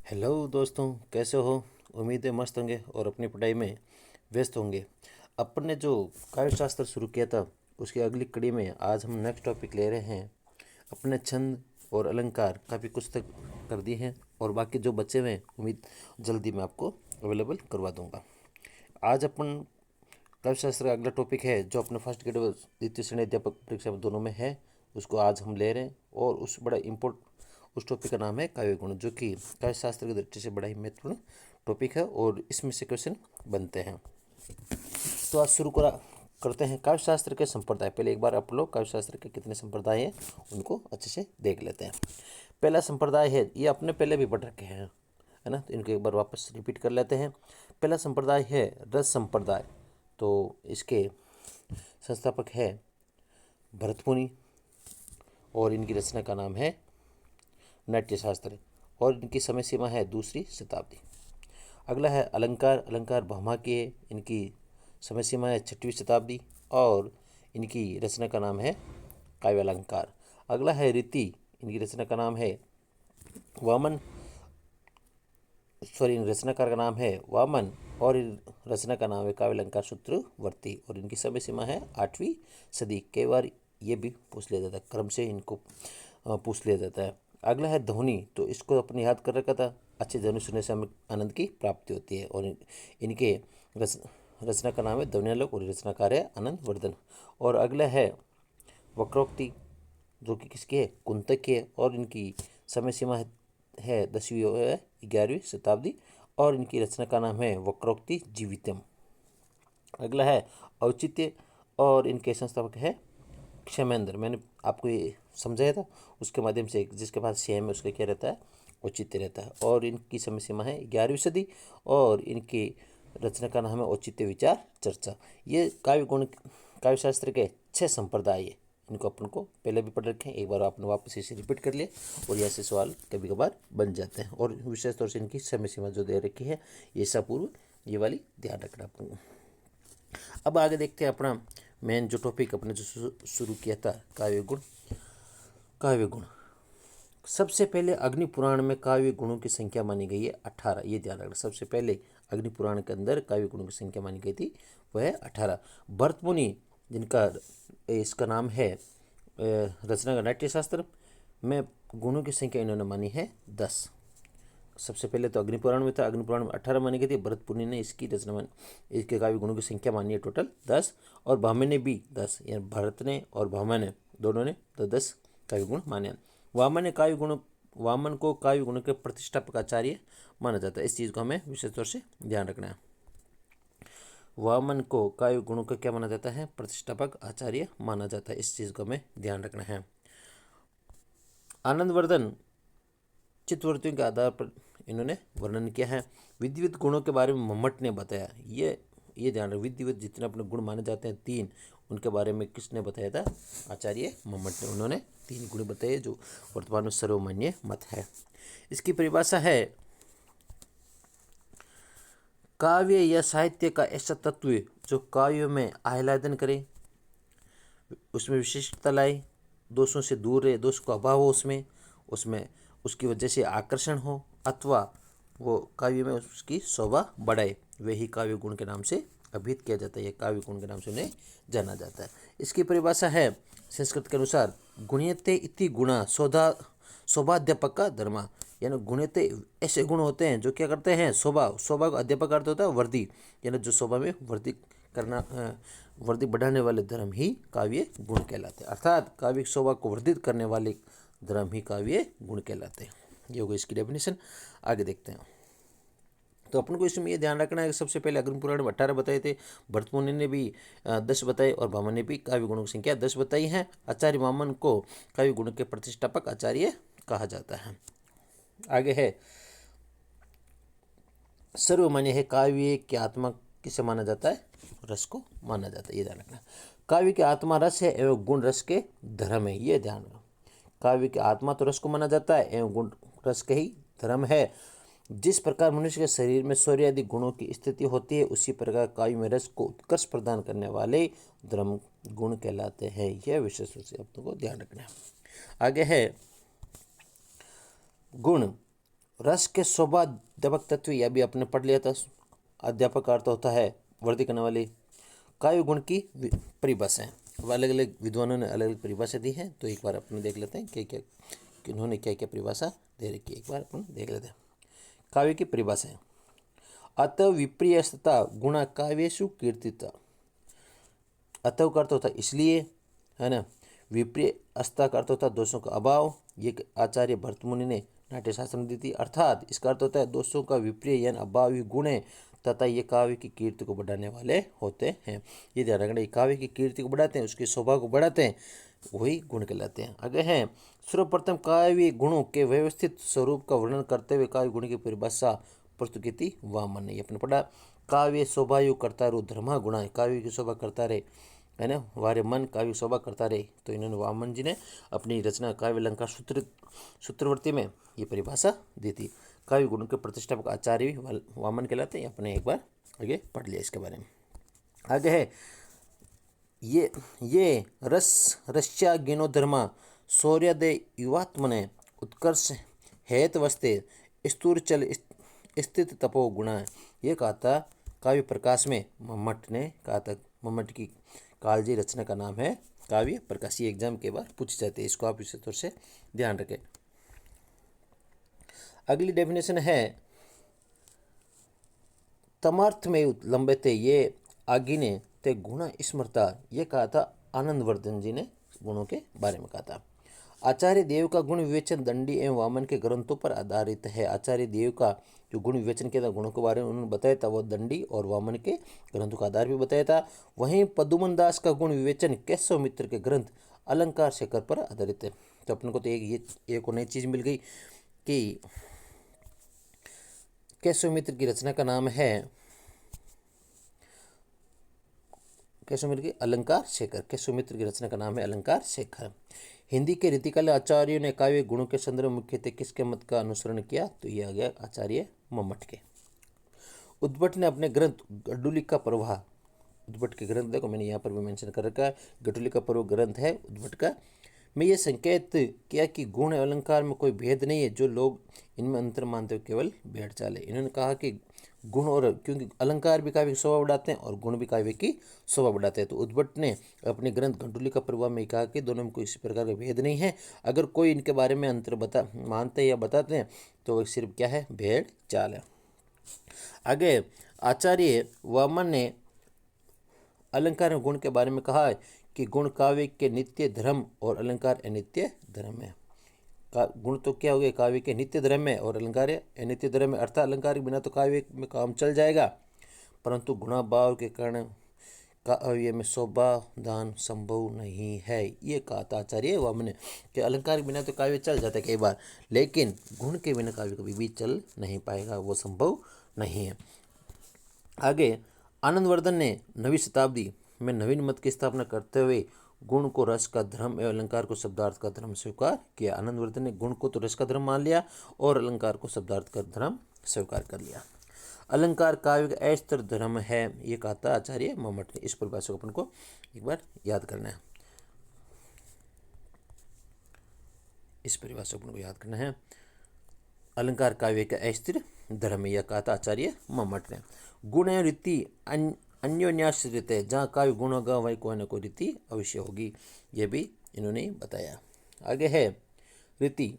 Hello दोस्तों, कैसे हो। उम्मीद है मस्त होंगे और अपनी पढ़ाई में व्यस्त होंगे। अपन ने जो काव्य शास्त्र शुरू किया था उसकी अगली कड़ी में आज हम नेक्स्ट टॉपिक ले रहे हैं। अपने छंद और अलंकार काफ़ी कुछ तक कर दी हैं और बाकी जो बचे हुए हैं उम्मीद जल्दी मैं आपको अवेलेबल करवा दूंगा। आज अपन काव्य शास्त्र का अगला टॉपिक है जो अपने फर्स्ट ग्रेड और द्वितीय श्रेणी अध्यापक परीक्षा दोनों में है, उसको आज हम ले रहे हैं। और उस बड़ा इम्पोर्ट उस टॉपिक का नाम है काव्य गुण, जो कि काव्य शास्त्र की दृष्टि से बड़ा ही महत्वपूर्ण टॉपिक है और इसमें से क्वेश्चन बनते हैं। तो आज शुरू करते हैं काव्य शास्त्र के संप्रदाय। पहले एक बार आप लोग काव्य शास्त्र के कितने संप्रदाय हैं उनको अच्छे से देख लेते हैं। पहला संप्रदाय है, ये अपने पहले भी पढ़ रखे हैं, है ना, तो इनको एक बार वापस रिपीट कर लेते हैं। पहला संप्रदाय है रस संप्रदाय। तो इसके संस्थापक है भरत मुनि और इनकी रचना का नाम है नाट्यशास्त्र और इनकी समय सीमा है दूसरी शताब्दी। अगला है अलंकार। अलंकार भामा के, इनकी समय सीमा है छठवीं शताब्दी और इनकी रचना का नाम है काव्यालंकार। अगला है रीति। इनकी रचना का नाम है वामन, सॉरी, इन रचनाकार का नाम है वामन और इन रचना का नाम है काव्यालंकार सूत्रवर्ती और इनकी समय सीमा है 8वीं सदी। कई बार ये भी पूछ लिया जाता है, क्रम से इनको पूछ लिया जाता है। अगला है ध्वनि। तो इसको अपने याद कर रखा था, अच्छे ध्वनि सुनने से हमें आनंद की प्राप्ति होती है और इनके रचना का नाम है ध्वनियालोक और रचनाकार है आनंद वर्धन। और अगला है वक्रोक्ति, जो कि किसकी है, कुंतक की है और इनकी समय सीमा है 10वीं और 11वीं शताब्दी और इनकी रचना का नाम है वक्रोक्ति जीवितम। अगला है औचित्य और इनके संस्थापक है क्षेमेंद्र। मैंने आपको ये समझाया था उसके माध्यम से, जिसके पास क्षेम है उसका क्या रहता है, औचित्य रहता है और इनकी समय सीमा है 11वीं सदी और इनकी रचना का नाम है औचित्य विचार चर्चा। ये काव्य गुण काव्य शास्त्र के 6 संप्रदाय है। इनको अपन को पहले भी पढ़ रखे हैं, एक बार आपने वापस इसे रिपीट कर लिया और ऐसे सवाल कभी कभार बन जाते हैं। और विशेष तौर से इनकी समय सीमा जो दे रखी है ईसा पूर्व, ये वाली ध्यान रखना अपन। अब आगे देखते हैं अपना मेन जो टॉपिक अपने जो शुरू किया था, काव्य गुण। काव्य गुण सबसे पहले अग्नि पुराण में काव्य गुणों की संख्या मानी गई है 18। ये ध्यान रखना, सबसे पहले अग्नि पुराण के अंदर काव्य गुणों की संख्या मानी गई थी वह है 18। भरत मुनि, जिनका इसका नाम है रचना का नाट्यशास्त्र में, गुणों की संख्या इन्होंने मानी है 10। सबसे पहले तो अग्नि पुराण में था, अग्नि पुराण में 18 मानी गई थी। भरत मुनि ने इसकी रचना मानी, इसके काव्य गुणों की संख्या मानी है टोटल 10 और भामे ने भी 10, यानी भरत ने और भामा ने दोनों ने तो 10 काव्य गुण माने। वामन को काव्य गुणों के प्रतिष्ठापक आचार्य माना जाता है। इस चीज़ को हमें विशेष तौर से ध्यान रखना है। वामन को काव्य गुणों का क्या माना जाता है, प्रतिष्ठापक आचार्य माना जाता है। इस चीज़ को हमें ध्यान रखना है। आनंदवर्धन चित्तवृत्तियों के आधार पर इन्होंने वर्णन किया है। विधिवत गुणों के बारे में मम्मट ने बताया। ये ध्यान रखें, विधिवत जितने अपने गुण माने जाते हैं 3, उनके बारे में किसने बताया था, आचार्य मम्मट ने। उन्होंने 3 गुण बताए जो वर्तमान में सर्वमान्य मत है। इसकी परिभाषा है काव्य या साहित्य का ऐसा तत्व जो काव्य में आह्लादन करे, उसमें विशिष्टता लाए, दोषों से दूर रहे, दोष का अभाव हो उसमें उसमें उसकी वजह से आकर्षण हो, अथवा वो काव्य में उसकी शोभा बढ़ाए, वही काव्य गुण के नाम से अभिहित किया जाता है। यह काव्य गुण के नाम से उन्हें जाना जाता है। इसकी परिभाषा है संस्कृत के अनुसार गुण्यते इति गुणा शोभाध्यापक का धर्मा, यानी गुण्यते ऐसे गुण होते हैं जो क्या करते हैं, शोभा का अध्यापक का अर्थ होता है वर्धि, यानी जो शोभा में वृद्धि करना, वृद्धि बढ़ाने वाले धर्म ही काव्य गुण कहलाते हैं। अर्थात काव्य शोभा को वर्धित करने वाले धर्म ही काव्य गुण कहलाते हैं। ये होगा इसकी डेफिनेशन। आगे देखते हैं। तो अपन को इसमें ये ध्यान रखना है कि सबसे पहले अग्नि पुराण में 18 बताए थे, भरत मुनि ने भी 10 बताए और भामन ने भी काव्य गुणों की संख्या 10 बताई है। आचार्य वामन को काव्य गुणों के प्रतिष्ठापक आचार्य कहा जाता है। आगे है सर्वमान्य है, काव्य की आत्मा किसे माना जाता है, रस को माना जाता है। ये ध्यान रखना। काव्य की आत्मा रस है एवं गुण रस के धर्म है। ये ध्यान रखना, काव्य की आत्मा तो रस को माना जाता है एवं गुण रस के ही धर्म है। जिस प्रकार मनुष्य के शरीर में सूर्य आदि गुणों की स्थिति होती है, उसी प्रकार काव्य में रस को उत्कर्ष प्रदान करने वाले धर्म गुण कहलाते हैं। यह विशेष रूप से अपनों को ध्यान रखना है। आगे है गुण। रस के शोभाध्यापक तत्व, यह भी आपने पढ़ लिया था। अध्यापक का अर्थ होता है वृद्धि करने वाली। काव्य गुण की परिभाषाएं, अब अलग अलग विद्वानों ने अलग अलग परिभाषा दी है, तो एक बार अपने देख लेते हैं क्या क्या किन्होंने क्या क्या परिभाषा दे रखी है, एक बार अपन देख लेते हैं। काव्य की परिभाषाएं। अतः विप्रियस्तता गुणा काव्येषु कीर्तिता। अतः का अर्थ होता है इसलिए, है ना। विप्रिय अस्ता का अर्थ होता है दोषों का अभाव। ये आचार्य भरतमुनि ने नाट्य शास्त्र में दी थी। अर्थात इसका अर्थ होता है दोषों का विप्रिय यानी अभाव ही गुण है, तथा ये काव्य की कीर्ति को बढ़ाने वाले होते हैं। ये ध्यान रखना, काव्य की कीर्ति को बढ़ाते हैं, उसकी शोभा को बढ़ाते हैं, वही गुण कहलाते हैं। आगे हैं सर्वप्रथम काव्य गुणों के व्यवस्थित स्वरूप का वर्णन करते हुए काव्य गुण की परिभाषा प्रस्तुत की थी वामन ने। अपने पढ़ा, काव्य शोभायु करता रो धर्मा गुणा है, काव्य की शोभा करता रहे, है ना, वारे मन काव्य शोभा करता रहे। तो इन्होंने वामन जी ने अपनी रचना काव्य अलंकार सूत्रवर्ती में ये परिभाषा दी थी। काव्य गुण के प्रतिष्ठापक आचार्य भी वामन कहलाते हैं। अपने एक बार आगे पढ़ लिया इसके बारे में। आगे है ये रस्या गिनोधर्मा शौर्यदय युवात्मने उत्कर्ष हेतवस्ते स्तूरचल स्थित तपो गुणा। ये कहा था काव्य प्रकाश में, मम्मट ने कहा था। मम्मट की कालजी रचना का नाम है काव्य प्रकाश। ये एग्जाम के बाद पूछ जाते हैं, इसको आप इसी तौर से ध्यान रखें। अगली डेफिनेशन है तमर्थ में लंबते ये आगिने ते गुण स्मृता। ये कहा था आनंदवर्धन जी ने गुणों के बारे में कहा था। आचार्य देव का गुण विवेचन दंडी एवं वामन के ग्रंथों पर आधारित है। आचार्य देव का जो गुण विवेचन किया था, गुणों के बारे में उन्होंने बताया था, वो दंडी और वामन के ग्रंथों का आधार भी बताया था। वहीं पदुमन दास का गुण विवेचन केशव मित्र के ग्रंथ अलंकार शेखर पर आधारित है। तो अपने को तो एक और नई चीज मिल गई कि केशव मित्र की रचना का नाम है, केशव मित्र की अलंकार शेखर। केशव मित्र की रचना का नाम है अलंकार शेखर। हिंदी के रीतिकाल आचार्यों ने काव्य गुणों के संदर्भ में मुख्यतः किसके मत का अनुसरण किया? तो यह आ गया आचार्य मम्मट के। उद्भट ने अपने ग्रंथ गडुलिका प्रवाह, उद्भट के ग्रंथ देखो मैंने यहाँ पर भी मेंशन कर रखा है, गडुलिका पर्व ग्रंथ है उद्भट का, में ये संकेत किया कि गुण अलंकार में कोई भेद नहीं है, जो लोग इनमें अंतर मानते हुए केवल भेड़ चाल है। इन्होंने कहा कि गुण और, क्योंकि अलंकार भी काव्य की शोभा बढ़ाते हैं और गुण भी काव्य की शोभा बढ़ाते हैं, तो उद्भट ने अपने ग्रंथ गंडुलिका प्रवाह में कहा कि दोनों में कोई इसी प्रकार का भेद नहीं है। अगर कोई इनके बारे में अंतर मानते हैं या बताते हैं तो वो सिर्फ क्या है, भेड़ चाल है। आगे आचार्य वामन ने अलंकार गुण के बारे में कहा है कि गुण काव्य के नित्य धर्म और अलंकार अनित्य धर्म है। गुण तो क्या हो गया, काव्य के नित्य धर्म है और अलंकार अनित्य धर्म है। अर्थात अलंकार के बिना तो काव्य में काम चल जाएगा, परंतु गुणाभाव के कारण काव्य में शोभा दान संभव नहीं है। ये कहा था आचार्य वामन ने कि अलंकार के बिना तो काव्य चल जाता है कई बार, लेकिन गुण के बिना काव्य कभी भी चल नहीं पाएगा, वो संभव नहीं है। आगे आनंदवर्धन ने नवीं शताब्दी में नवीन मत की स्थापना करते हुए गुण को रस का धर्म एवं अलंकार को शब्दार्थ का धर्म स्वीकार किया। आनंदवर्धन ने गुण को तो रस का धर्म मान लिया और अलंकार को शब्दार्थ का धर्म स्वीकार कर लिया। अलंकार काव्य का अस्तर धर्म है, ये कहा था आचार्य मम्मट ने। इस परिभाषा को अपन को एक बार याद करना है, इस परिभाषा को अपन को याद करना है। अलंकार काव्य का अस्थिर धर्म, यह कहा था आचार्य मम्मट ने। गुण एवं रीति अन्योन्याश्रित है, जहाँ काव्य गुण होगा वहीं कोई ना कोई रीति अवश्य होगी, यह भी इन्होंने बताया। आगे है रीति।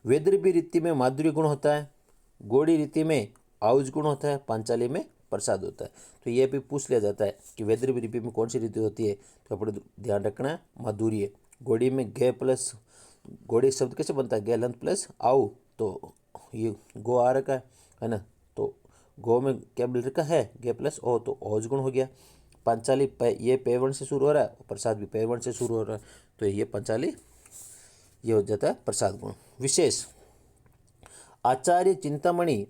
वैदर्भी रीति में माधुर्य गुण होता है, गौड़ी रीति में आउज गुण होता है, पांचाली में प्रसाद होता है। तो यह भी पूछ लिया जाता है कि वैदर्भी रीति में कौन सी रीति होती है, तो अपने ध्यान रखना है माधुर्य। गौड़ी में गे प्लस, गौड़ी शब्द कैसे बनता है, गैलंत प्लस आउ, तो ये गो आ रखा है ना, तो गो में क्या मिल रखा है, गे प्लस ओ, तो ओज गुण हो गया। पंचाली ये पेवर्ण से शुरू हो रहा है, प्रसाद भी पेवर्ण से शुरू हो रहा है, तो ये पंचाली ये हो जाता है प्रसाद गुण। विशेष आचार्य चिंतामणि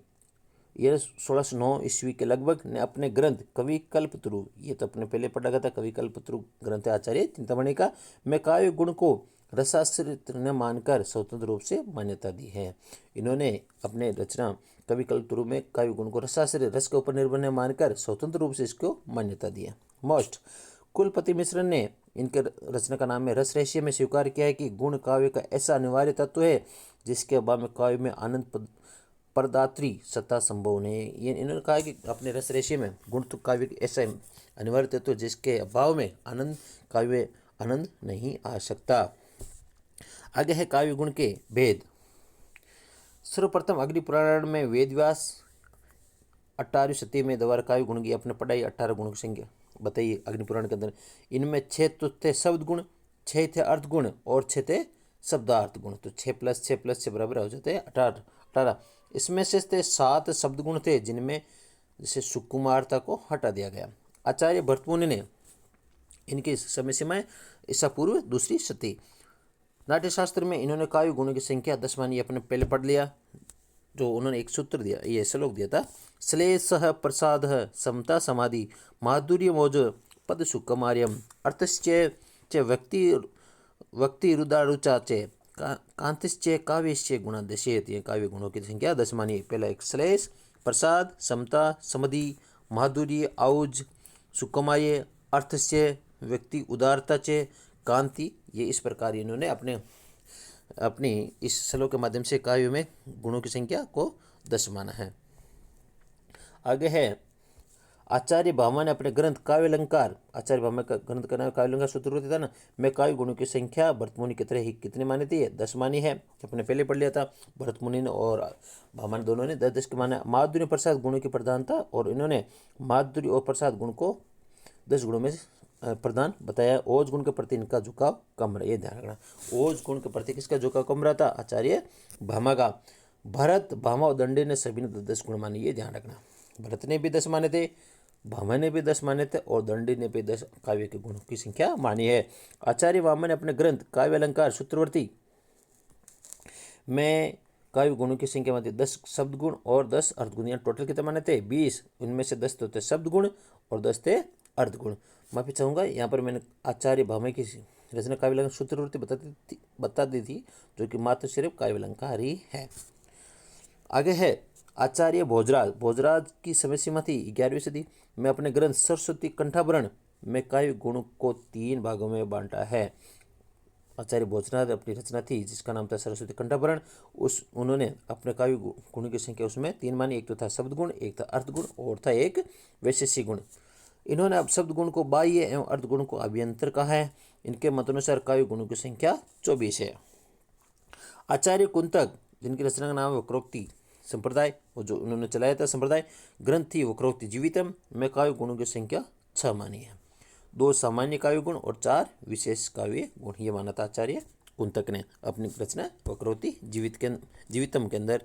ये 1609 ईस्वी के लगभग ने अपने ग्रंथ कवि कल्पतरु, ये तो अपने पहले पढ़ा गया था, कवि कल्पतरु ग्रंथ है आचार्य चिंतामणि का, में काव्य गुण को रसाश्रित न मानकर स्वतंत्र रूप से मान्यता दी है। इन्होंने अपने रचना कवि कल्पतरु में काव्य गुण को रसाश्रित, रस के ऊपर निर्भर न मानकर स्वतंत्र रूप से इसको मान्यता दी है। मोस्ट कुलपति मिश्र ने इनके रचना का नाम है रस रहस्य में स्वीकार किया है कि गुण काव्य का ऐसा अनिवार्य तत्व है जिसके अभाव में काव्य में आनंद प्रदात्री सत्ता संभव नहीं है। ये इन्होंने कहा कि अपने रस रहस्य में गुण तो काव्य के ऐसा अनिवार्य तत्व जिसके अभाव में आनंद काव्य आनंद नहीं आ सकता। आगे है काव्य गुण के भेद। सर्वप्रथम अग्नि पुराण में वेदव्यास 18वीं शती में द्वारा काव्य गुण की अपने पढ़ाई 18 गुणों की संख्या बताइए अग्नि पुराण के अंदर। इनमें 6 तो थे शब्द गुण, 6 थे अर्थ गुण और 6 थे शब्दार्थ गुण। तो 6 + 6 + 6 बराबर हो जाते हैं 18। इसमें से थे 7 शब्द गुण थे जिनमें जैसे सुकुमारता को हटा दिया गया। आचार्य भरतमुनि ने इनकी समय सीमाएं ईसा पूर्व 2री शती। नाट्यशास्त्र में इन्होंने काव्य गुणों की संख्या 10 मानी, अपने पहले पढ़ लिया। जो उन्होंने एक सूत्र दिया, ये श्लोक दिया था, श्लेषः प्रसाद समता समाधि माधुर्य मौज पद सुकुमार्यम अर्थश्चे च व्यक्ति रुदारुचा च कांतिश्चे काव्यश्चे गुणा दशेत। ये काव्य गुणों की संख्या 10 मानी। पहला एक श्लेष, प्रसाद, समता, समाधि, माधुर्य, औज, सुकुमार्य, अर्थश्चे, व्यक्ति उदारता च कांति। ये इस प्रकार इन्होंने अपनी इस श्लोक के माध्यम से काव्य में गुणों की संख्या को 10 माना है। आगे है आचार्य भामा ने अपने ग्रंथ काव्यालंकार, आचार्य भामा का ग्रंथ का नाम काव्यालंकार सूत्र था ना, मैं काव्य गुणों की संख्या भरतमुनि की तरह ही कितने मानी थी? 10 मानी है। अपने पहले पढ़ लिया था। भरतमुनि ने और भामा ने दोनों ने 10-10 के माना। माधुर्य प्रसाद गुणों की प्रधानता, और इन्होंने माधुर्य और प्रसाद गुण को 10 गुणों में प्रधान बताया। ओज गुण के प्रति इनका झुकाव कम रहा, ये ध्यान रखना। ओज गुण के प्रति किसका झुकाव कम रहा था? आचार्य भामा का। भरत, भामा और दंडी ने सभी ने 10 गुण माने, ये ध्यान रखना। भरत ने भी 10 माने थे, भामा ने भी 10 माने थे, और दंडी ने भी 10 काव्य के गुणों की संख्या मानी है। आचार्य भामा ने अपने ग्रंथ काव्यालंकार सूत्रवर्ती में काव्य गुणों की संख्या में 10 शब्द गुण और 10 अर्थ गुण, टोटल कितने माने थे? 20। उनमें से 10 तो थे शब्द गुण और 10 थे अर्थ गुण। माफी चाहूँगा, यहाँ पर मैंने आचार्य भामा की रचना काव्यालंकार सूत्रवृत्ति बता दी थी, जो कि मात्र सिर्फ काव्यालंकार ही है। आगे है आचार्य भोजराज। भोजराज की समय सीमा थी 11वीं सदी में। अपने ग्रंथ सरस्वती कंठाभरण में काव्य गुण को 3 भागों में बांटा है। आचार्य भोजराज अपनी रचना थी जिसका नाम था सरस्वती कंठाभरण। उन्होंने अपने काव्य गुणों की संख्या उसमें 3 मानी। एक तो था शब्द गुण, एक था अर्थ गुण और था एक वैशेषिक गुण। इन्होंने अब शब्द गुण को बाह्य एवं अर्थ गुण को अभ्यंतर कहा है। इनके मतानुसार काव्य गुणों की संख्या 24 है। आचार्य कुंतक, जिनकी रचना का नाम है वक्रोक्ति संप्रदाय, वो जो उन्होंने चलाया था संप्रदाय, ग्रंथ थी वक्रोक्ति जीवितम में काव्य गुणों की संख्या 6 मानी है। 2 सामान्य काव्य गुण और 4 विशेष काव्य गुण, ये माना था आचार्य कुंतक ने अपनी रचना वक्रोक्ति जीवितम के अंदर।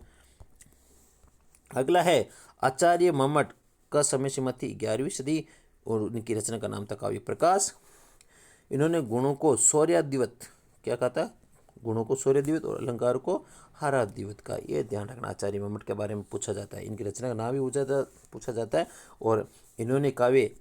अगला है आचार्य मम्मट का समय सीमा थी 11वीं सदी और उनकी रचना का नाम था काव्य प्रकाश। इन्होंने गुणों को शौर्याद्वित, क्या कहा था? गुणों को शौर्याद्वित और अलंकार को हाराद्वित का, ये ध्यान रखना। आचार्य मम्मट के बारे में पूछा जाता है, इनकी रचना का नाम भी पूछा जाता है। और इन्होंने काव्य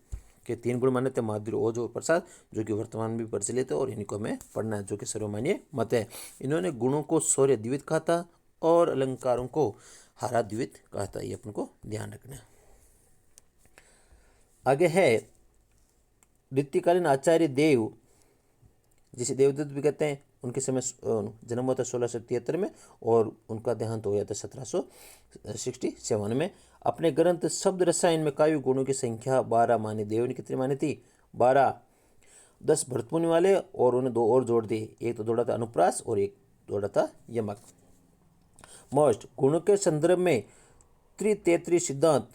के 3 गुण माने थे, माधुर्य, ओज और प्रसाद, जो कि वर्तमान में प्रचलित है और इनको हमें पढ़ना है, जो कि सर्वमान्य मत है। इन्होंने गुणों को शौर्याद्वित कहा था और अलंकारों को हाराद्वित कहा था, ये अपन को ध्यान रखना है। आगे है ऋतुकालीन आचार्य देव, जिसे देवदत्त भी कहते हैं। उनके समय जन्म हुआ था 1673 में और उनका देहांत हो गया था 1767 में। अपने ग्रंथ शब्द रसायन में काव्य गुणों की संख्या 12 मानी। देव ने कितनी मानी थी? 12। 10 भरतमुनि वाले और उन्हें 2 और जोड़ दिए, एक तो जोड़ा था अनुप्रास और एक जोड़ा था यमक। मोस्ट गुणों के संदर्भ में त्रितेत्री सिद्धांत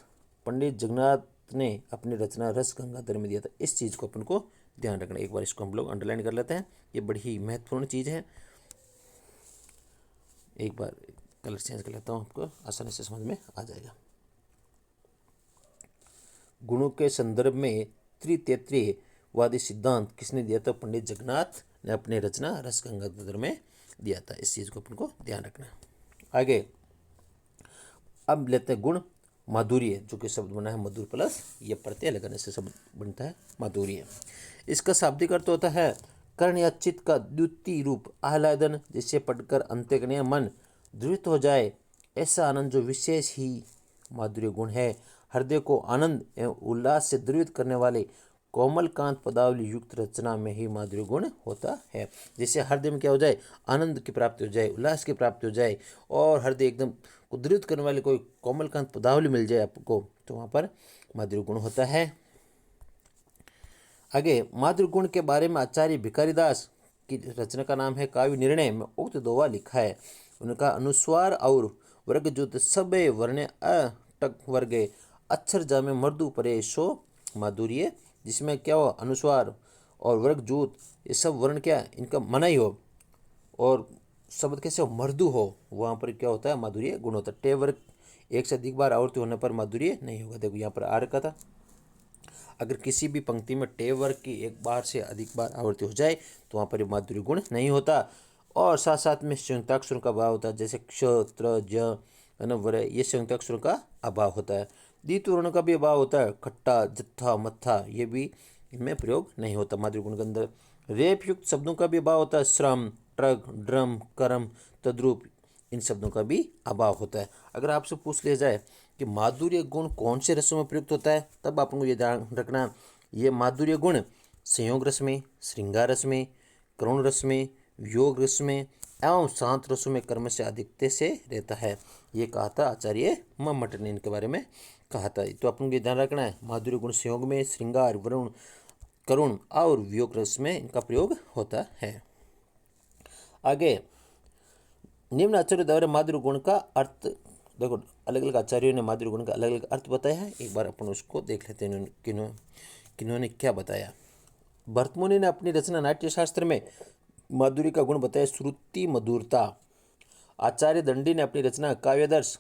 पंडित जगन्नाथ ने अपनी रचना रस गंगाधर में दिया था। इस चीज़ को अपन को ध्यान रखना। एक बार इसको हम लोग अंडरलाइन कर लेते हैं, ये बड़ी ही महत्वपूर्ण चीज़ है। एक बार कलर चेंज कर लेता हूँ, आपको आसानी से समझ में आ जाएगा। गुणों के संदर्भ में त्रितेत्रीवादी सिद्धांत किसने दिया था? पंडित जगन्नाथ ने अपनी रचना रस गंगाधर में दिया था। इस चीज़ को अपन को ध्यान रखना। आगे अब लेते हैं गुण माधुर्य, जो कि शब्द बना है मधुर प्लस ये प्रत्यय लगाने से शब्द बनता है माधुर्य। इसका शाब्दिक अर्थ होता है कर्ण या चित्त का द्वितीय रूप आह्लादन, जिससे पढ़कर अंतःकरण मन द्रुत हो जाए, ऐसा आनंद जो विशेष ही माधुर्य गुण है। हृदय को आनंद एवं उल्लास से द्रवित करने वाले कोमलकांत पदावली युक्त रचना में ही माधुर्य गुण होता है। जैसे हृदय में क्या हो जाए, आनंद की प्राप्ति हो जाए, उल्लास की प्राप्ति हो जाए और हृदय एकदम उद्धृत करने वाली कोई कोमलकांत पदावली मिल जाए आपको, तो वहाँ पर माधुर्य गुण होता है। आगे माधुर्य गुण के बारे में आचार्य भिखारीदास की रचना का नाम है काव्य निर्णय में उक्त दोहा लिखा है। उनका अनुस्वार और वर्ग जुत सबे वर्ण अटक वर्गे अक्षर जामे मर्दु परे सो माधुर्य, जिसमें क्या हो, अनुस्वार और वर्ग जूत ये सब वर्ण क्या इनका मनाई हो और शब्द कैसे हो, मर्दु हो, वहाँ पर क्या होता है, माधुर्य गुण होता है। टे वर्ग एक से अधिक बार आवर्ती होने पर माधुर्य नहीं होगा। देखो यहाँ पर आ रखा था, अगर किसी भी पंक्ति में टे वर्ग की एक बार से अधिक बार आवर्ती हो जाए तो वहाँ पर माधुर्य गुण नहीं होता। और साथ साथ में संयुक्ताक्षरों का अभाव होता है, जैसे क्ष त्र ज वर, ये संयुक्ताक्षरों का अभाव होता है। द्वितीय वर्णों का भी अभाव होता है, खट्टा जत्था मत्था, ये भी इनमें प्रयोग नहीं होता माधुर्य गुण के अंदर। रेप युक्त शब्दों का भी अभाव होता है, श्रम ट्रग ड्रम कर्म तद्रूप, इन शब्दों का भी अभाव होता है। अगर आपसे पूछ लिया जाए कि माधुर्य गुण कौन से रसों में प्रयुक्त होता है, तब आपको ये ध्यान रखना, ये माधुर्य गुण संयोग रस में, श्रृंगार रस में, करुण रस में, योग रस में एवं शांत रसों में कर्म से अधिकते से रहता है। ये कहा था आचार्य मम्मट ने इनके बारे में कहा था। तो अपन को ध्यान रखना है, माधुर्य गुण संयोग में, श्रृंगार वरुण करुण और वियोग रस में इनका प्रयोग होता है। आगे निम्न आचार्य द्वारा माधुर्य गुण का अर्थ, देखो अलग अलग आचार्यों ने माधुर्य गुण का अलग अलग अर्थ बताया है, एक बार अपन उसको देख लेते हैं किन्होंने क्या बताया। भरतमुनि ने अपनी रचना नाट्यशास्त्र में माधुर्य का गुण बताया श्रुति मधुरता। आचार्य दंडी ने अपनी रचना काव्यादर्श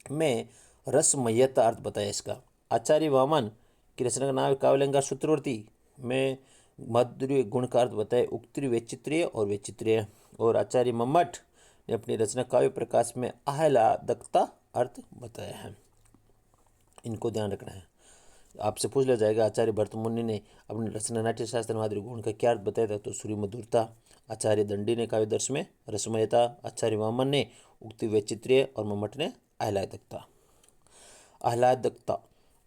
में रसमयता अर्थ बताया इसका। आचार्य वामन की रचना का नाम है काव्यालंकार सूत्रवर्ती में माधुर्य गुण का अर्थ बताया उक्ति वैचित्र्य और वैचित्र्य। और आचार्य मम्मट ने अपनी रचना काव्य प्रकाश में आह्लादकता अर्थ बताया है। इनको ध्यान रखना है, आपसे पूछ लिया जाएगा आचार्य भरतमुनि ने अपनी रचना नाट्यशास्त्र माधुर्य गुण का क्या अर्थ बताया था, तो सूर्य मधुरता। आचार्य दंडी ने काव्यदर्श में रसमयता, आचार्य वामन ने उक्ति वैचित्र्य और मम्मट ने आह्लादकता।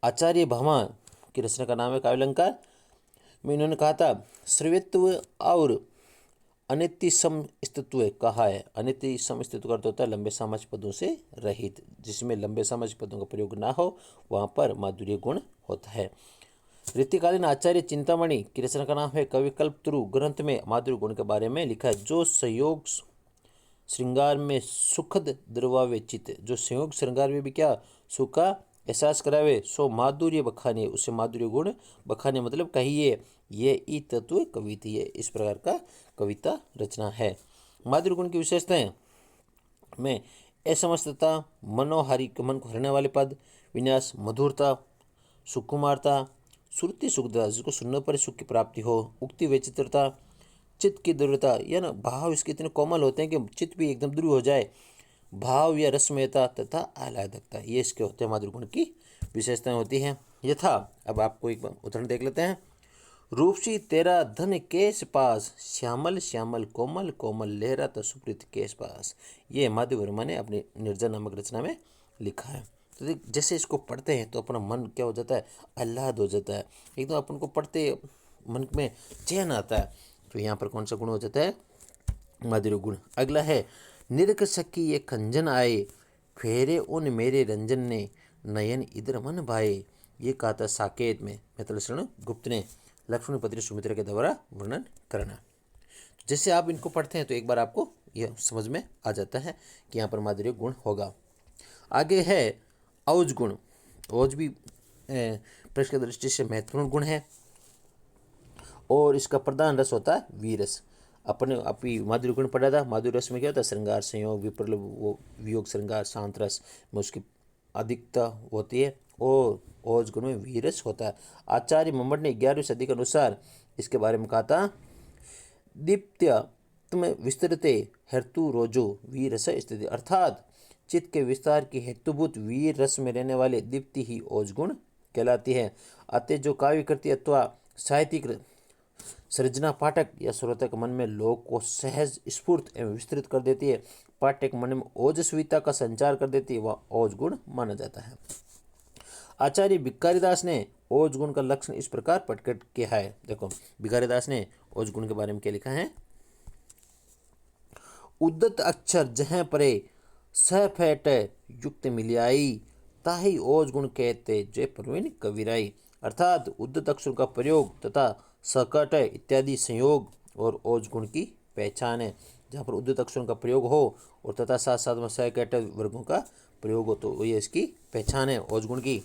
आचार्य भामा की रचना का नाम है काव्यालंकार में इन्होंने कहा था श्रव्यत्व और अनित्य सम स्थित्व कहा है। अनित्य सम स्थित्व का अर्थ होता है लंबे सामाज पदों से रहित, जिसमें लंबे सामाज पदों का प्रयोग ना हो वहाँ पर माधुर्य गुण होता है। रीतिकालीन आचार्य चिंतामणि की रचना का नाम है कविकल्पतरु ग्रंथ में माधुर्य गुण के बारे में लिखा है। जो संयोग श्रृंगार में सुखद द्रवावे चित्त, जो संयोग श्रृंगार में भी क्या सुख का एहसास करावे सो माधुर्य बखाने, उससे माधुर्य गुण बखाने मतलब कहिए ये ई तत्व कविता, ये इस प्रकार का कविता रचना है। माधुर्य गुण की विशेषताएं में असमस्तता, मनोहारी मन को हरने वाले पद, विन्यास, मधुरता, सुकुमारता, श्रुति सुखदा जिसको सुनने पर सुख की प्राप्ति हो, उक्ति वैचित्रता, चित्त की दृढ़ता, या ना भाव इसके इतने कोमल होते हैं कि चित्त भी एकदम ध्रुव हो जाए, भाव या रसमयता तथा आह्लादकता, ये इसके होते हैं माधुर्य गुण की विशेषताएं होती हैं। यथा अब आपको एक उदाहरण देख लेते हैं। रूपसी तेरा धन केश पास, श्यामल श्यामल कोमल कोमल लहरा तो सुप्रीत केश पास, ये माधव वर्मा ने अपनी निर्जन नामक रचना में लिखा है। तो जैसे इसको पढ़ते हैं तो अपना मन क्या हो जाता है, आह्लाद हो जाता है, एकदम अपन को पढ़ते मन में चैन आता है। तो यहाँ पर कौन सा गुण हो जाता है, माधुर्य गुण। अगला है निरख सखी ये खंजन आए, फेरे उन मेरे रंजन ने, नयन इधर मन भाए, ये कहा था साकेत में मैथिल गुप्त ने लक्ष्मण पत्नी सुमित्रा के द्वारा वर्णन करना। जैसे आप इनको पढ़ते हैं तो एक बार आपको यह समझ में आ जाता है कि यहाँ पर माधुर्य गुण होगा। आगे है औज गुण। औज भी प्रश्न की दृष्टि से महत्वपूर्ण गुण है और इसका प्रधान रस होता है वीरस। अपने आप ही माधुर्य गुण पढ़ा था। माधुर्य रस में क्या होता है, श्रृंगार संयोग विप्रलभ वो वियोग श्रृंगार शांत रस में उसकी अधिकता होती है और ओज गुण में वीरस होता है। आचार्य मम्मट ने 11वीं सदी के अनुसार इसके बारे में कहा था दीप्त्य तुम विस्तरते हेतु रोजो वीरस स्थिति, अर्थात चित्त के विस्तार की हेतुभूत वीर रस में रहने वाले दीप्ति ही ओज गुण कहलाती है। अतः जो काव्य कृति अथवा साहित्यिक सृजना पाठक या श्रोता के मन में लोक को सहज स्फूर्त एवं विस्तृत कर देती है, पाठक मन में ओजस्विता का संचार कर देती है, वह ओज गुण माना जाता है। आचार्य भिखारीदास ने ओज गुण का लक्षण इस प्रकार प्रकट किया है। देखो भिखारीदास ने ओज गुण के बारे में क्या लिखा है। उद्दत अक्षर जह परे सह फेट युक्त मिलियाई ताही ओज गुण कहते जय प्रवीण कविराई। अर्थात उद्दत अक्षर का प्रयोग तथा सकट इत्यादि संयोग और ओज गुण की पहचान है। जहाँ पर उद्दत अक्षरों का प्रयोग हो और तथा साथ साथ में सकट वर्गों का प्रयोग हो तो ये इसकी पहचान है, ओज गुण की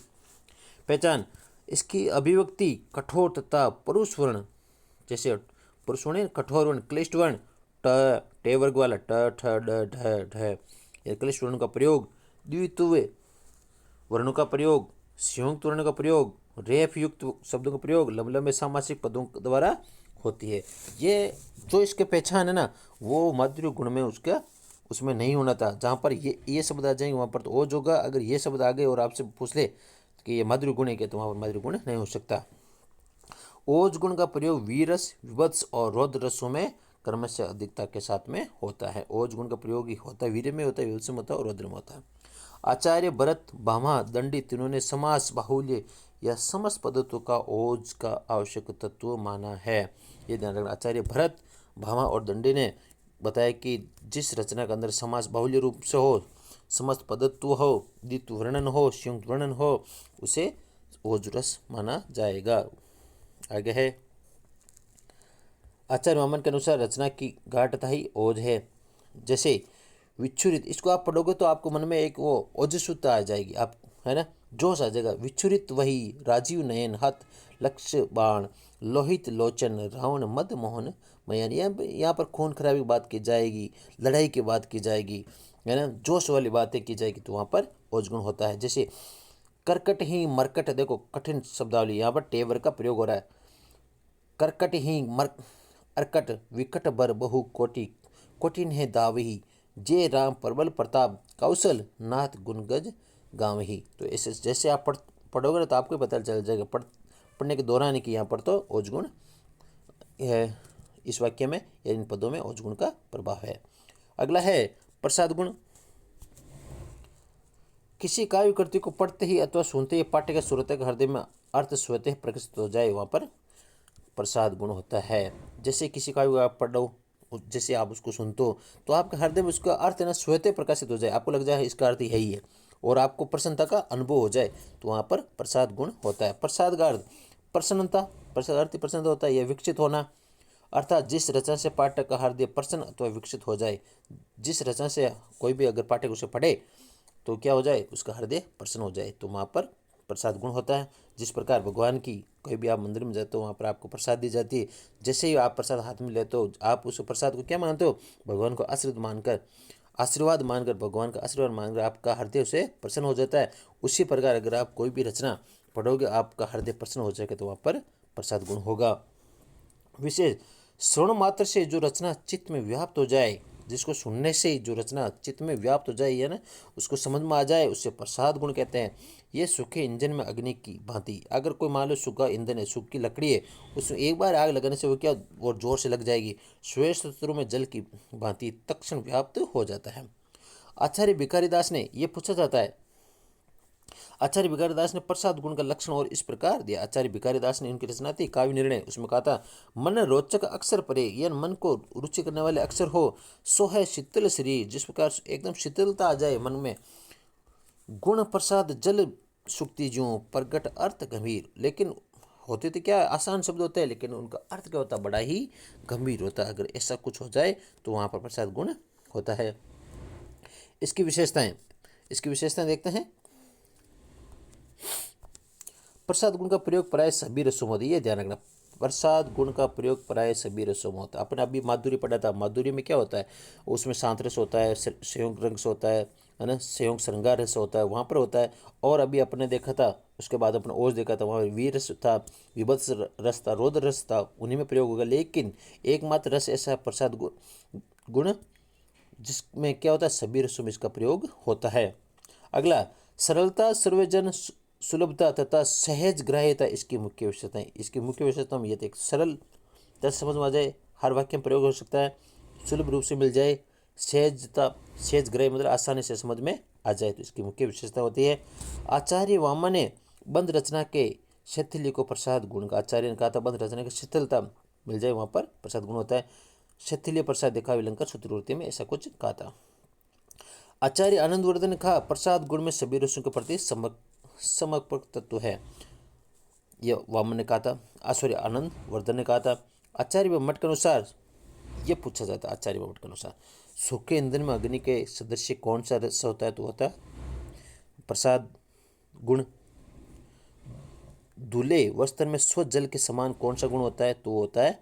पहचान। इसकी अभिव्यक्ति कठोर तथा पुरुष वर्ण, जैसे पुरुष वर्ण कठोर वर्ण क्लिष्ट वर्ण ट टे वर्ग वाला ट ठ ड ढ ढ, ये क्लिष्ट वर्णों का प्रयोग, द्वित्व वर्णों का प्रयोग, संयुक्त वर्णों का प्रयोग, रेफ युक्त शब्दों का प्रयोग लंबे लंबे सामासिक पदों द्वारा होती है। ये जो इसके पहचान है ना वो माधुर्य गुण में उसका उसमें नहीं होना था। जहाँ पर ये शब्द आ जाएंगे वहाँ पर तो ओज होगा। अगर ये शब्द आ गए और आपसे पूछ ले कि ये माधुर्य गुण है क्या तो वहाँ पर माधुर्य गुण नहीं हो सकता। ओज गुण का प्रयोग वीरस विभत्स और रौद्र रसों में क्रमशः अधिकता के साथ में होता है। ओज गुण का प्रयोग ही होता है, वीर में होता है, विभत्स में होता है और रौद्र में होता है। आचार्य भरत भामा दंडी तीनों ने समास बाहुल्य या समस्त पद्धतों का ओज का आवश्यक तत्व माना है। ये ध्यान रखना। आचार्य भरत भामा और दंडी ने बताया कि जिस रचना के अंदर समास बाहुल्य रूप से हो, समस्त पद्धत्व हो, द्वित्व वर्णन हो, संयुक्त वर्णन हो, उसे ओज रस माना जाएगा। आगे है आचार्य वामन के अनुसार रचना की गाढ़ता ही ओज है। जैसे विच्छुरित, इसको आप पढ़ोगे तो आपको मन में एक वो ओजस्वता आ जाएगी, आप है ना, जोश आ जाएगा। विच्छुरित वही राजीव नयन हत लक्ष्य बाण लोहित लोचन रावण मद मोहन मयन। यहाँ पर खून खराबी की बात की जाएगी, लड़ाई की बात की जाएगी, है ना, जोश वाली बातें की जाएगी तो वहाँ पर ओजगुण होता है। जैसे कर्कट ही मरकट, देखो कठिन शब्दावली, यहाँ पर टेवर का प्रयोग हो रहा है। कर्कट ही मर अर्कट विकट बर बहु कोटि कोटिन है दावही जे राम प्रबल प्रताप कौशल नाथ गुणगज गावही। तो ऐसे जैसे आप पढ़ोगे ना तो आपको पता चल जाएगा पढ़ने के दौरान कि यहाँ पर तो ओजगुण है, इस वाक्य में या इन पदों में ओजगुण का प्रभाव है। अगला है प्रसाद गुण। किसी काव्य कृति को पढ़ते ही अथवा सुनते ही पाठ्य के श्रोता के हृदय में अर्थ स्वतः प्रकाशित हो जाए, वहाँ पर प्रसाद गुण होता है। जैसे किसी काव्य को आप पढ़ो, जैसे आप उसको सुनते हो तो आपके हृदय में उसका अर्थ है ना स्वतः प्रकाशित हो जाए, आपको लग जाए इसका अर्थ यही है और आपको प्रसन्नता का अनुभव हो जाए तो वहाँ पर प्रसाद गुण होता है। प्रसाद का अर्थ प्रसन्नता, प्रसाद अर्थ प्रसन्न होता है, यह विकसित होना, अर्थात जिस रचना से पाठक का हृदय प्रसन्न अथवा विकसित हो जाए। जिस रचना से कोई भी अगर पाठक उसे पढ़े तो क्या हो जाए, उसका हृदय प्रसन्न हो जाए तो वहाँ पर प्रसाद गुण होता है। जिस प्रकार भगवान की कोई भी आप मंदिर में जाते हो वहाँ पर आपको प्रसाद दी जाती है, जैसे ही आप प्रसाद हाथ में लेते हो आप उस प्रसाद को क्या मानते हो, भगवान को आशीर्वाद मानकर भगवान का आशीर्वाद मानकर आपका हृदय उसे प्रसन्न हो जाता है। उसी प्रकार अगर आप कोई भी रचना पढ़ोगे आपका हृदय प्रसन्न हो जाएगा तो वहाँ पर प्रसाद गुण होगा। विशेष श्रवण मात्र से जो रचना चित्त में व्याप्त हो जाए, जिसको सुनने से जो रचना चित्त में व्याप्त हो जाए, है ना, उसको समझ में आ जाए, उससे प्रसाद गुण कहते हैं। ये सूखे ईंधन में अग्नि की भांति, अगर कोई मान लो सूखा ईंधन है, सूखी लकड़ी है, उसमें एक बार आग लगाने से वो क्या और जोर से लग जाएगी, श्वेत शत्रु में जल की भांति तत्क्षण व्याप्त हो जाता है। आचार्य भिखारीदास ने यह पूछा जाता है, आचार्य भिखारीदास ने प्रसाद गुण का लक्षण और इस प्रकार दिया। आचार्य भिखारीदास ने उनकी रचना थी काव्य निर्णय, उसमें कहा था मन रोचक अक्षर परे, यह मन को रुचि करने वाले अक्षर हो, सो है शीतल शरीर, जिस प्रकार एकदम शीतलता आ जाए मन में। गुण प्रसाद जल सुक्ति ज्यों प्रगट अर्थ गंभीर, लेकिन होते तो क्या आसान शब्द होते हैं लेकिन उनका अर्थ क्या होता है, बड़ा ही गंभीर होता है। अगर ऐसा कुछ हो जाए तो वहाँ पर प्रसाद गुण होता है। इसकी विशेषताएं देखते हैं। प्रसाद गुण का प्रयोग प्राय सभी रसों में होता है, ये ध्यान रखना। प्रसाद गुण का प्रयोग प्राय सभी रसों में होता है। अपने अभी माधुर्य पढ़ा था, माधुर्य में क्या होता है, उसमें शांत रस होता है, संयोग रस होता है ना, संयोग श्रृंगार रस होता है, वहाँ पर होता है। और अभी अपने देखा था, उसके बाद अपने ओज देखा था, वहाँ वीर रस था, विभत्स रस था, रौद्र रस था, उन्हीं में प्रयोग होगा। लेकिन एकमात्र रस ऐसा प्रसाद गुण जिसमें क्या होता है, सभी रसों में इसका प्रयोग होता है। अगला सरलता, सर्वजन सुलभता तथा सहज ग्राह्यता इसकी मुख्य विशेषताएं। इसकी मुख्य विशेषता में ये एक सरल दस समझ में आ जाए, हर वाक्य में प्रयोग हो सकता है, सुलभ रूप से मिल जाए, सहजता सहज ग्राह्य मतलब आसानी से समझ में आ जाए, तो इसकी मुख्य विशेषता होती है। आचार्य वामन ने बंद रचना के शैथिल्य को प्रसाद गुण का, आचार्य ने कहा था बंद रचना की शिथिलता मिल जाए वहाँ पर प्रसाद गुण होता है। शैथिल्य प्रसाद काव्यालंकार सूत्रवृत्ति में ऐसा कुछ कहा था। आचार्य आनंदवर्धन ने कहा प्रसाद गुण में सभी रसों के प्रति समर्पक तत्व है। यह वामन ने कहा था, सॉरी आनंद वर्धन ने कहा था। आचार्य मठ के अनुसार यह पूछा जाता है, आचार्य मठ के अनुसार सूखे ईंधन में अग्नि के सदृश कौन सा रस होता है? तो होता है प्रसाद गुण। धुले वस्त्र में स्वच्छ जल के समान कौन सा गुण होता है? तो होता है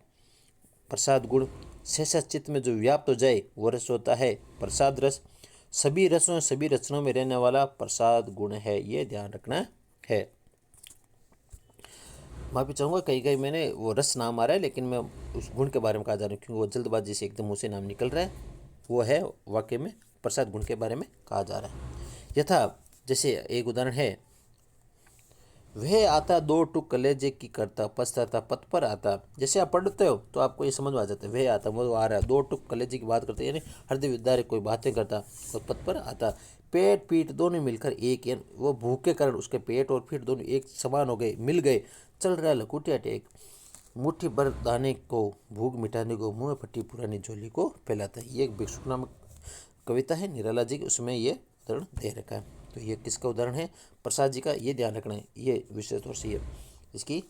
प्रसाद गुण। सहसा चित्त में जो व्याप्त हो जाए वो रस होता है प्रसाद रस। सभी रसों सभी रचनाओं में रहने वाला प्रसाद गुण है, ये ध्यान रखना है। माफी चाहूँगा, कहीं कहीं मैंने वो रस नाम आ रहा है लेकिन मैं उस गुण के बारे में कहा जा रहा हूँ क्योंकि वो जल्दबाजी से एकदम उसे नाम निकल रहा है। वो है वाक्य में प्रसाद गुण के बारे में कहा जा रहा है। यथा जैसे एक उदाहरण है, वह आता दो टुक कलेजे की करता पछताता पथ पर आता। जैसे आप पढ़ते हो तो आपको ये समझ में आ जाता है, वह आता वो आ रहा है, दो टुक कलेजे की बात करते यानी हृदय विदारे कोई बातें करता और पथ पर आता। पेट पीठ दोनों मिलकर एक, यानी वो भूख के कारण उसके पेट और पीठ दोनों एक समान हो गए, मिल गए। चल रहा लकुटिया टेक, मुट्ठी भर दाने को भूख मिटाने को मुँह फटी पुरानी झोली को फैलाता है। ये एक भिक्षुक नामक कविता है निराला जी की, उसमें ये उदाहरण दे रखा है। तो ये किसका उदाहरण है? प्रसाद जी का। ये ध्यान रखना है, ये विशेष तौर से ये इसकी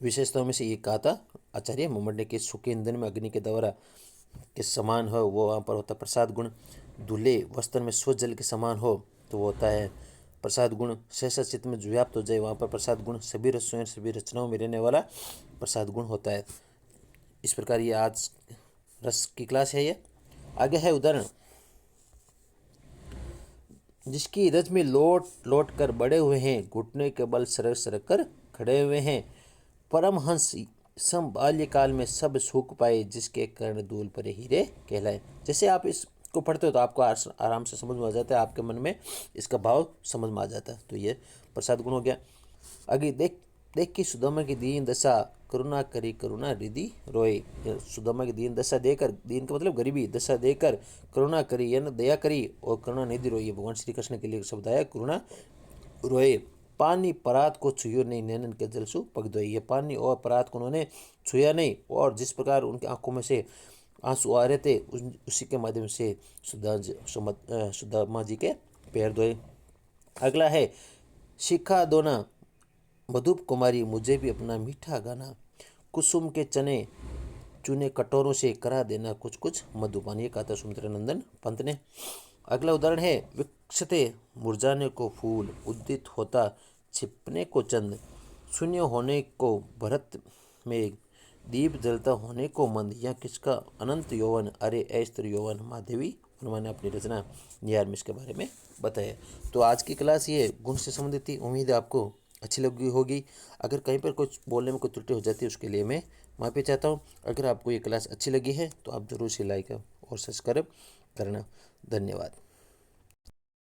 विशेषताओं में से ये कहा था आचार्य मोहम्मद ने कि सूखे ईंधन में अग्नि के द्वारा के समान हो वो वहाँ पर होता है प्रसाद गुण। धुले वस्त्र में स्वच्छ जल के समान हो तो वो होता है प्रसाद गुण। सहसा चित्त में जो व्याप्त हो जाए वहाँ पर प्रसाद गुण। सभी रसों सभी रचनाओं में रहने वाला प्रसाद गुण होता है। इस प्रकार ये आज रस की क्लास है। ये आगे है उदाहरण, जिसकी रज में लोट लोट कर बड़े हुए हैं, घुटने के बल सरक सरक कर खड़े हुए हैं। परमहंस सम बाल्यकाल में सब सुख पाए, जिसके कर्ण धूल पर हीरे कहलाए। जैसे आप इसको पढ़ते हो तो आपको आराम से समझ में आ जाता है, आपके मन में इसका भाव समझ में आ जाता है। तो ये प्रसाद गुण हो गया। आगे देख देख की सुदामा की दीन दशा, करुणा करी करुणा रिधि रोए। सुदामा की दीन दशा देकर, दीन का मतलब गरीबी, दशा देकर करुणा करी यानी दया करी और करुणा निधि रोई। भगवान श्री कृष्ण के लिए शब्द आया करुणा रोए। पानी परात को छुयो नहीं, नैनन के जल सु पग धोई। ये पानी और परात को उन्होंने छुया नहीं और जिस प्रकार उनकी आंखों में से आंसू आ रहे थे उसी के माध्यम से सुदामा जी के पैर धोए। अगला है शिखा दोना मधुप कुमारी, मुझे भी अपना मीठा गाना। कुसुम के चने चूने कटोरों से करा देना कुछ कुछ मधुपान। ये कहा था सुमित्रानंदन पंत ने। अगला उदाहरण है विकसते मुरझाने को फूल, उदित होता छिपने को चंद। शून्य होने को भरत में, दीप जलता होने को मंद। या किसका अनंत यौवन, अरे अस्त्र यौवन। महादेवी उन्होंने अपनी रचना निहार में इसके बारे में बताया। तो आज की क्लास ये गुण से संबंधित थी। उम्मीद है आपको अच्छी लगी होगी। अगर कहीं पर कुछ बोलने में कोई त्रुटि हो जाती है उसके लिए मैं माफ़ी चाहता हूँ। अगर आपको ये क्लास अच्छी लगी है तो आप ज़रूर से लाइक और सब्सक्राइब करना। धन्यवाद।